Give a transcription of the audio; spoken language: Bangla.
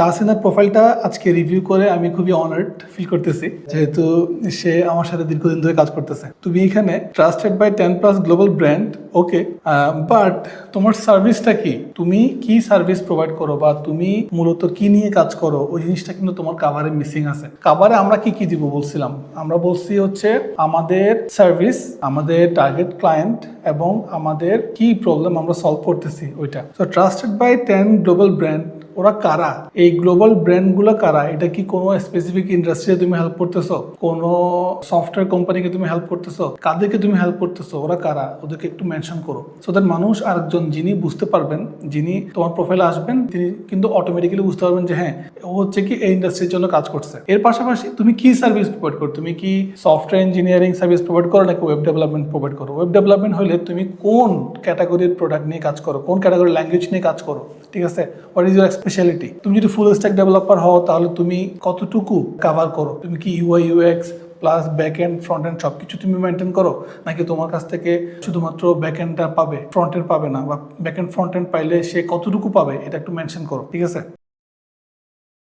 তাহসিনার প্রোফাইলটা আজকে রিভিউ করে আমি খুবই অনার্ড ফিল করতেছি, যেহেতু সে আমার সাথে দীর্ঘদিন ধরে কাজ করতেছে। তুমি এখানে trusted by 10+ global brand, okay, but তোমার সার্ভিসটা কি? তুমি কি সার্ভিস প্রোভাইড করো বা তুমি মূলত কি নিয়ে কাজ করো, ওই জিনিসটা কিন্তু তোমার কাভারে মিসিং আছে। কাভারে আমরা কি কি দিব বলছিলাম? আমরা বলছি হচ্ছে আমাদের সার্ভিস, আমাদের টার্গেট ক্লায়েন্ট এবং আমাদের কি প্রবলেম আমরা সলভ করতেছি ওইটা। তো ট্রাস্টেড বাই 10 গ্লোবাল ব্র্যান্ড, ওরা কারা? এই গ্লোবাল ব্র্যান্ডগুলো কারা? এটা কি কোনো স্পেসিফিক ইন্ডাস্ট্রিতে তুমি হেল্প করতেছো? কোনো সফটওয়্যার কোম্পানিকে তুমি হেল্প করতেছো? কাদেরকে তুমি হেল্প করতেছো? ওরা কারা? ওদেরকে একটু মেনশন করো, সো দ্যাট মানুষ আরেকজন যিনি বুঝতে পারবেন, যিনি তোমার প্রোফাইলে আসবেন, তিনি কিন্তু অটোমেটিক্যালি বুঝতে পারবেন যে হ্যাঁ, ও হচ্ছে কি এই ইন্ডাস্ট্রির জন্য কাজ করছে। এর পাশাপাশি তুমি কি সার্ভিস প্রোভাইড করো? তুমি কি সফটওয়্যার ইঞ্জিনিয়ারিং সার্ভিস প্রোভাইড করো নাকি ওয়েব ডেভেলপমেন্ট প্রোভাইড করো? ওয়েব ডেভেলপমেন্ট হলে তুমি কোন ক্যাটাগরির প্রোডাক্ট নিয়ে কাজ করো, কোন ক্যাটাগরির ল্যাঙ্গুয়েজ নিয়ে কাজ করো, ঠিক আছে? What is your speciality? তুমি যদি ফুল স্ট্যাক ডেভেলপার হও তাহলে তুমি কতটুকু কাভার করো? তুমি কি UI UX plus back end front end সব কিছু তুমি মেনটেন করো, নাকি তোমার কাছ থেকে শুধুমাত্র ব্যাক এন্ডটা পাবে, ফ্রন্ট এন্ড পাবে না, বা ব্যাক এন্ড ফ্রন্ট এন্ড পাইলে সে কতটুকু পাবে এটা একটু মেনশন করো, ঠিক আছে?